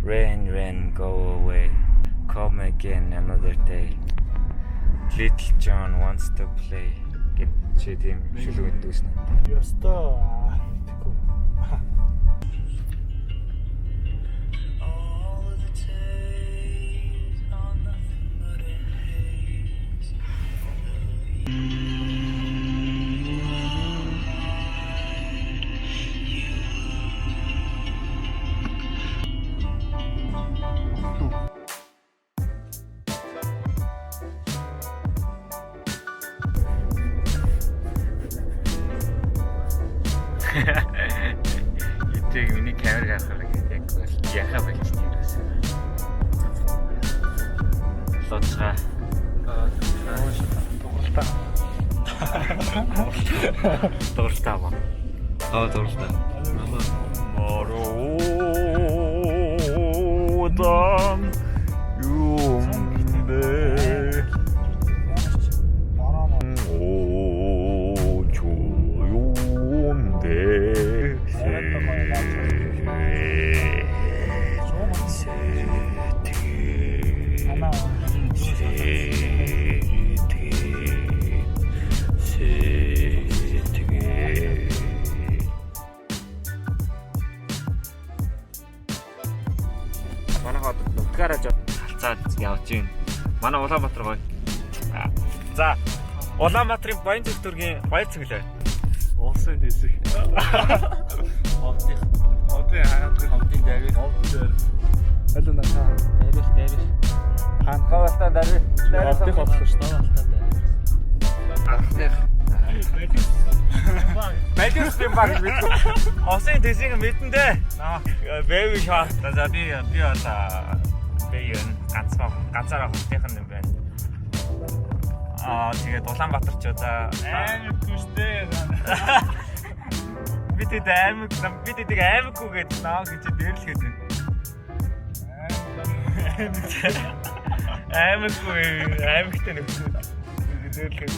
Rain, rain, go away. Come again another day. Little John wants to play. Гэт чи тийм шүлэг өгдөөс нь. Ёстой. Итэг миний камер авах яг яхаа болж тийрээс. Лоцгаа. Дурлаа ба. Дурлаа. Мороодан юмдэ. Манай хот нутгаараа халцаад явж гин. Манай Улаанбаатар гоё. За Улаанбаатарын Баян зөвтөргийн баяр цэглээ. Улсын дэсэг. Хотын хаантын дайрыг. Алуу наа. Дайрах. Хаанхавалтаа дайрах. Хотын хотлоо шүү дээ. Ахтах. Бэлэс юм баг бид. Осын дэсийг мэдэндээ. Бэби шаа. За би одоо бэйн ганцаараа хотынхан юм байна. Тэгээд Улаанбаатар ч одоо амар күштэй. бид аймаггүйгээд наа гэж дэрлэхэд байна. Аймагтай нөхцөл дэрлэхэд.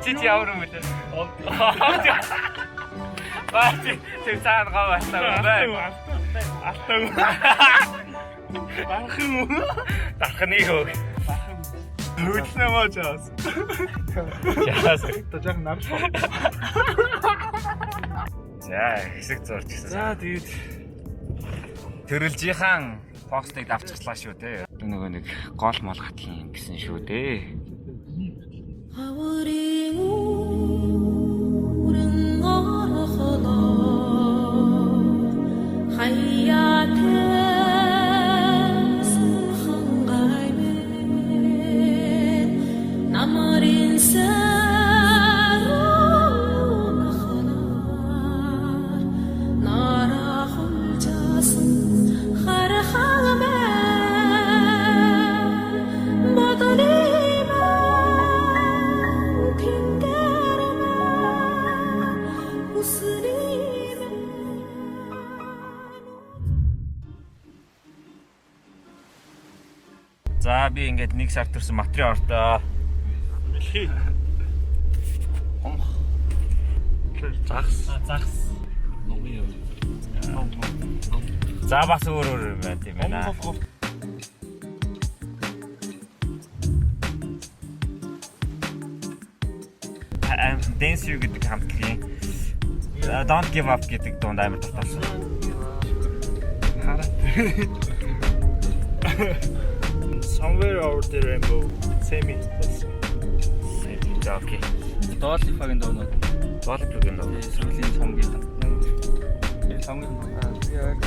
Чи ямар юм бэ? Баати тэр цаан гоо бастаа юм байна. Алтаа. Бах юм уу? Дахны хөө. Хөдлөө мөн чаас. Яас. Тажаг нар шоо. За хэсэг зурж гисэн. За тэгээд төрөлжийнхан постыг авчихлаа шүү дээ. Нөгөө нэг гол мол гатхийн гэсэн шүү дээ. За би ингээд 1 сар төрсөн материал ордоо. Мэлхий. Загс. За бас өөр юм байна тийм ээ. Dance You гэдэг хамтлагийн Don't Give Up гэдэг дунд амар татсан. Хараа. Somewhere over the rainbow. Semi. За окей. Доолифагийн дуунууд. Доолифагийн дуу. Сүүлийн цомгийн. Цомгийн. Яг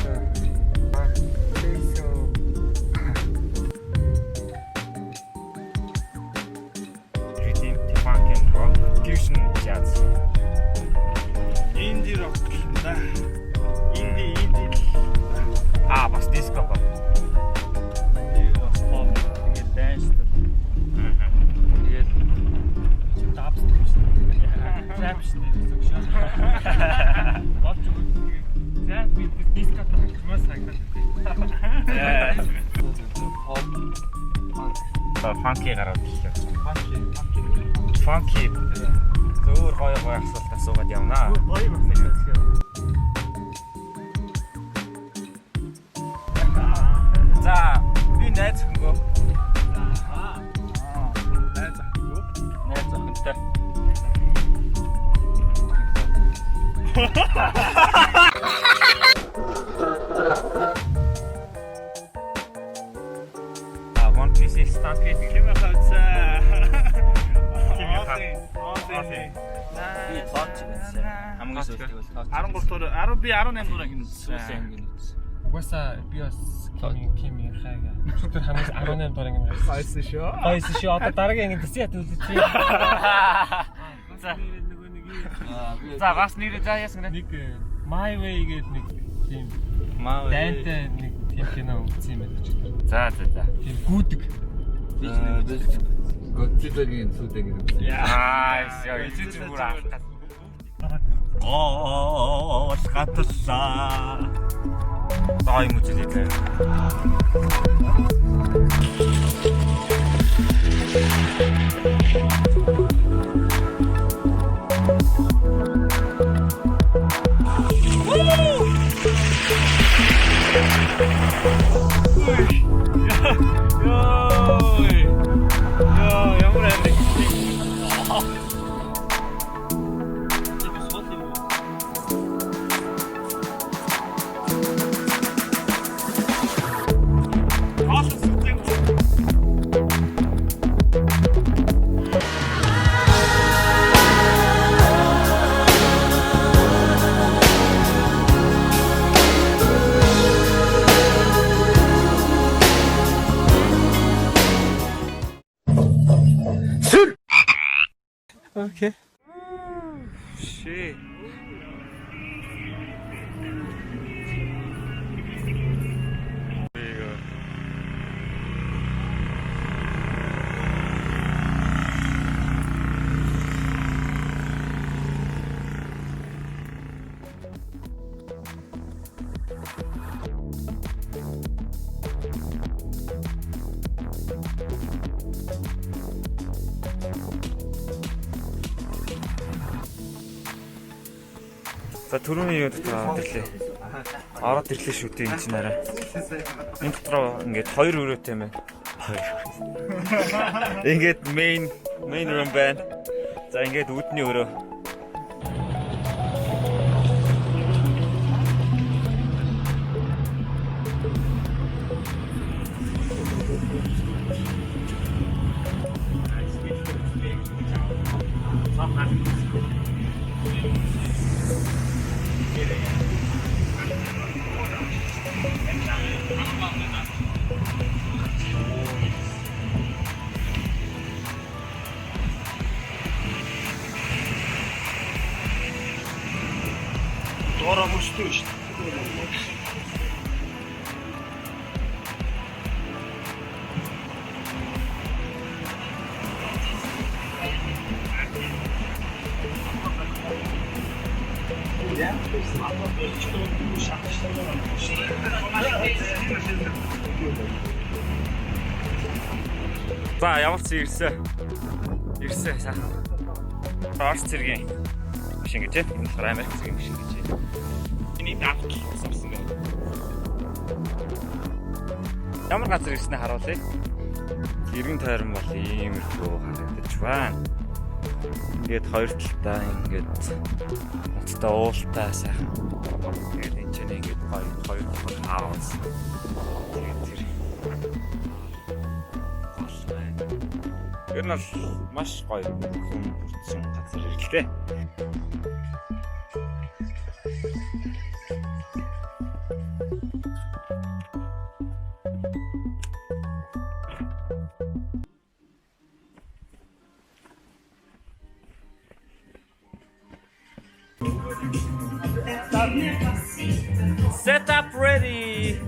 Rhythm, funk and rock, fusion jazz. Indie rock да. Indie. Бас disco pop. Funky гараад ирлээ. Funky. Зөөр гоё асуулт асуугаад явнаа. Гоё байна. За, би найз хөнгөө. Найз ахгүй. Найз охинтой. One Piece стант гэдэг юм байна. Би тооч байсан. Хамгийн сүүлд бол тооч. 13 дугаар, би 18 дугаар гинэ. Сүүсэн гинэ. Угаасаа би бас Кими хайгаа. Тэр хамгийн 18 дугаар ингэ гарсан. Хайсан шүү. Хайсан шүү. Одоо дараагийн ингэ тэсээ төлөвлөсөн. За, бас нэрээ заа яасан гэнэ. Нэг My Way гэдэг нэг тийм дайнтай нэг тийм кино үзсэн юм байна ч. За. Тийм гүдэг. Godzilla-гийн сүдэг юм. Эцэг бүр аах. Гатсаа. Дай юм үзлээ. Okay. Shit. За түрүүний юу дотроо ирлээ. Ороод ирлээ шүү дээ энэ чинь арай. Энэ дотроо ингээд 2 өрөөтэй юм байна. Ингээд main room байна. За ингээд үүдний өрөө. Доороо мөчтөө шүү. За ямар ч ирсэн сайхан. Орц зэргийн машин гэж байна. Энэ Америк зэргийн машин гэж байна. Эний авч авсан байна. Ямар газар ирснээ харуулъя. Иргэн тойрон бол иймэрхүү харагдаж байна. Ингээд хоёр талтай ингээд уттай уултай сайхан. Тэгээд энэ ч ингээд хоёр хаус. Тэгээд тэр ер нь маш гоё хүн бүрдсэн газар ирлээ. Set up ready.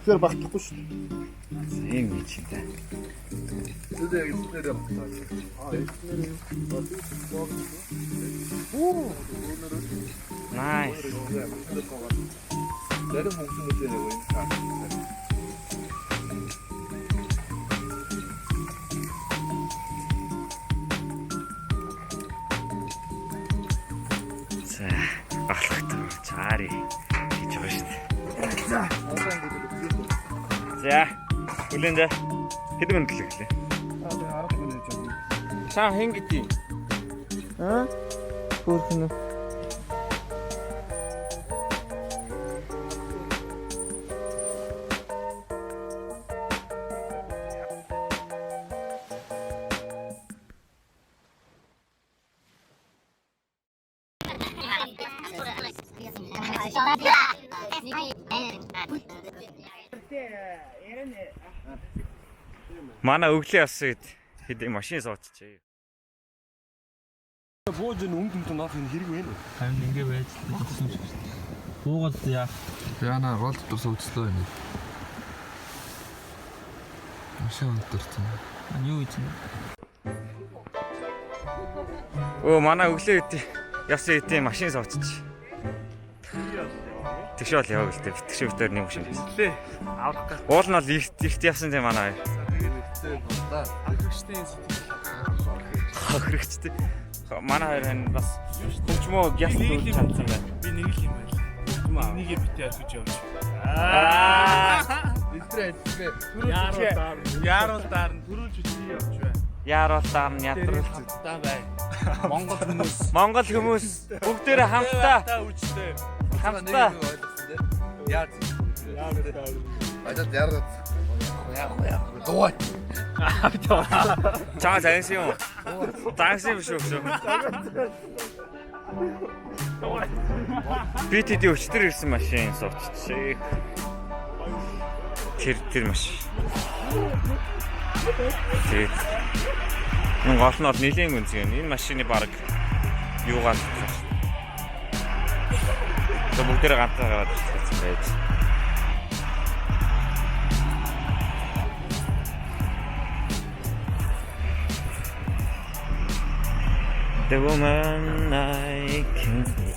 Тэгэхээр багтахгүй шүү. Ийм гэж юм да. Тэдээ яг эцнэр явах. Nice. Зарим хүмүүс нэг юм байна. За, ахлагтай чаари гэж байгаа шүү дээ. За, үлэн дэ. Хэдэн минут л гэлээ. Аа, 10 минут жаа. Чаа хэн гэдэг юм? Аа? Бүрхэн үү? Манай өглөө явсан гэд хэд машин суучихжээ. Бууж өнгөнд нөх хэрэг вэ? Харин ингэ байж болсон шүү дээ. Буугаад яах. Яна рол дурс уучлаа юм. Машин дурсан. Юу ийч. Оо манай өглөө явсан хэдийн машин суучих. Тэгшэл яваа гэлтэй битгэшээ битээр нэг машин байсан. Лээ. Авах гэж. Уул нь бол ихт явсан тийм манай. Хохирогчтой. Манай хоёр энэ бас хөгжмөө гяс дүүж чадсан байна. Би нэг л юм байл. Нэгээ битээ архиж явж. Бистрээ. Яарал даар нь төрүүлж үгүй явж байна. Яарал даар нь ядрал Хамтдаа бай. Монгол хүмүүс бүгдээрээ хамтдаа үжтэй. хамтдаа Яа. Ажид ярд. Дуй. чаа зансан юм. Зансан биш үү? BTD өчтөр ирсэн машин суучих. Тэр машин. Тэгээд энэ гол нь нэлийн үнцгэн. Энэ машины баг юугаар бүгдээрээ ганцаа гараад ирсэн байж. The woman I can see.